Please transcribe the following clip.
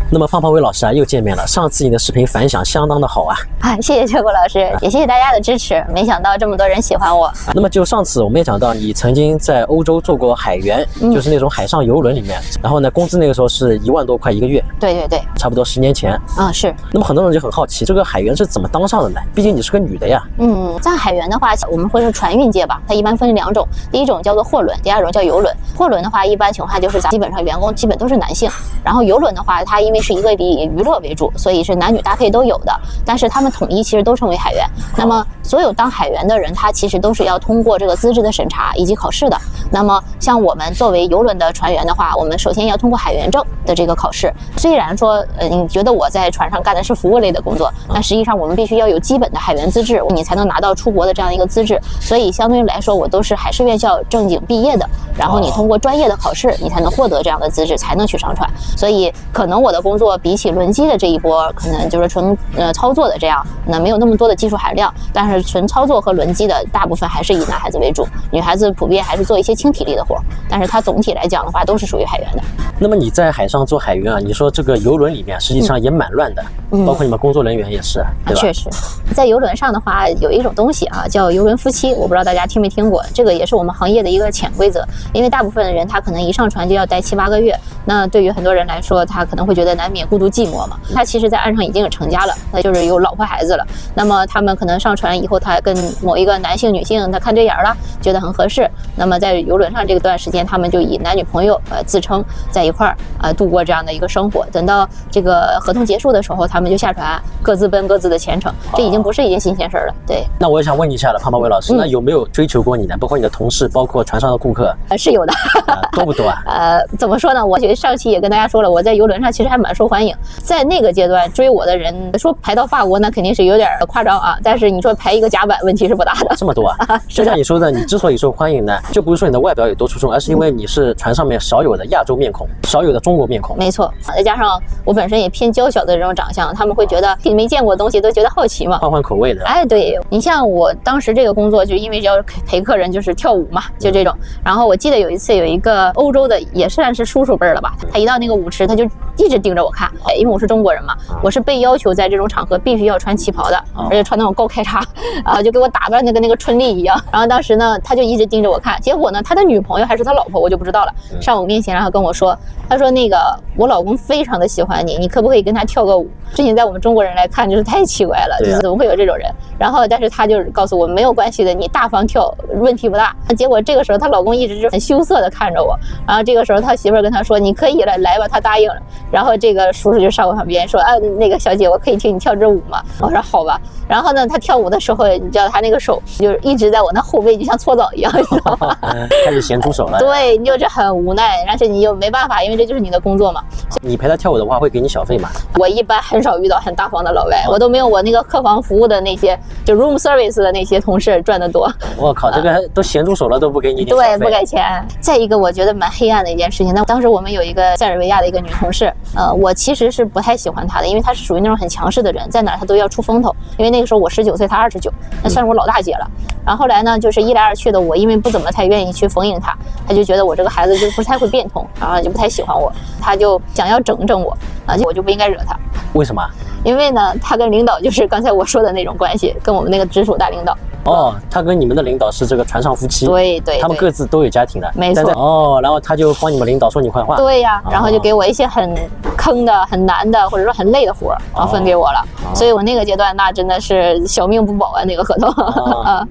那么胖胖威老师啊，又见面了。上次你的视频反响相当的好啊！谢谢秋果老师，也谢谢大家的支持。没想到这么多人喜欢我。那么就上次我们也讲到，你曾经在欧洲做过海员，就是那种海上游轮里面。然后呢，工资那个时候是1万多块1个月。对对对，差不多10年前。是。那么很多人就很好奇，这个海员是怎么当上的呢？毕竟你是个女的呀。在海员的话，我们会是船运界吧，它一般分2种，第一种叫做货轮，第二种叫游轮。货轮的话，一般情况下就是基本上员工基本都是男性，然后游轮的话，它因为是一个以娱乐为主，所以是男女搭配都有的，但是他们统一其实都称为海员。那么所有当海员的人，他其实都是要通过这个资质的审查以及考试的。那么像我们作为游轮的船员的话，我们首先要通过海员证的这个考试。虽然说你觉得我在船上干的是服务类的工作，但实际上我们必须要有基本的海员资质，你才能拿到出国的这样一个资质。所以相对于来说，我都是海事院校正经毕业的，然后你通过专业的考试，你才能获得这样的资质，才能去上船。所以可能我的工作比起轮机的这一波，可能就是纯操作的这样，那没有那么多的技术含量，但是纯操作和轮机的大部分还是以男孩子为主，女孩子普遍还是做一些轻体力的活，但是它总体来讲的话都是属于海员的。那么你在海上做海员啊，你说这个游轮里面实际上也蛮乱的，包括你们工作人员也是，对吧？确实，在游轮上的话，有一种东西啊，叫游轮夫妻，我不知道大家听没听过，这个也是我们行业的一个潜规则。因为大部分的人他可能一上船就要待7、8个月，那对于很多人来说，他可能会觉得难免孤独寂寞嘛。他其实在岸上已经有成家了，他就是有老婆孩子了。那么他们可能上船以后，他跟某一个男性、女性他看对眼了，觉得很合适。那么在游轮上这段时间，他们就以男女朋友自称在一块儿度过这样的一个生活。等到这个合同结束的时候，他们就下船，各自奔各自的前程。这已经不是一件新鲜事了。对。那我也想问你一下了，胖胖威老师，那有没有追求过你呢？包括你的同事，包括船上的顾客？是有的。多不多啊？怎么说呢？我觉得上期也跟大家说了，我在游轮上其实还蛮受欢迎。在那个阶段追我的人，说排到法国那肯定是有点夸张啊，但是你说排一个甲板，问题是不大的。这么多啊？就像你说的，你之所以受欢迎呢，就不是说你的外表有多出众，而是因为你是船上面少有的亚洲面孔，少有的中国面孔。没错，再加上我本身也偏娇小的这种长相，他们会觉得没见过的东西都觉得好奇嘛，换换口味的。对，你像我当时这个工作，就因为要陪客人就是跳舞嘛，就这种。然后我记得有一次有一个欧洲的，也算是叔叔辈了吧，他一到那个舞池，他就一直盯着我看，因为我是中国人嘛，我是被要求在这种场合必须要穿旗袍的，而且穿那种高开叉，就给我打扮的跟那个春丽一样。然后当时呢，他就一直盯着我看，结果呢，他的女朋友还是他老婆，我就不知道了，上我面前然后跟我说，他说那个我老公非常的喜欢你，你可不可以跟他跳个舞？之前在我们中国人来看就是太奇怪了，就是怎么会有这种人？然后但是他就告诉我没有关系的，你大方跳，问题不大。结果这个时候她老公一直是很羞涩的看着我，然后这个时候他媳妇儿跟他说你可以了，来吧，他答应了。然后这个叔叔就上我旁边说，那个小姐，我可以听你跳支舞吗？我说好吧。然后呢，他跳舞的时候，你知道他那个手就是一直在我那后背，就像搓澡一样，你知道吗？开始咸猪手了。对，你就是很无奈，但是你又没办法，因为这就是你的工作嘛。你陪他跳舞的话，会给你小费吗？我一般很少遇到很大方的老外，我都没有我那个客房服务的那些就 room service 的那些同事赚得多。我靠，这个都咸猪手了都不给你点小费。对，不给钱。再一个，我觉得蛮黑暗的一件事情。那当时我们有一个塞尔维亚的一个女同事，我其实是不太喜欢她的，因为她是属于那种很强势的人，在哪儿她都要出风头。因为那个时候我19岁，她29，那算是我老大姐了。然后后来呢，就是一来二去的，我因为不怎么太愿意去逢迎她，她就觉得我这个孩子就不太会变通，然后就不太喜欢我，她就想要整整我，我就不应该惹她。为什么？因为呢，他跟领导就是刚才我说的那种关系，跟我们那个直属大领导。他跟你们的领导是这个船上夫妻。对，他们各自都有家庭的。没错。然后他就帮你们领导说你坏话。对呀，然后就给我一些很坑的、很难的，或者说很累的活，然后分给我了。所以我那个阶段那真的是小命不保啊，那个合同。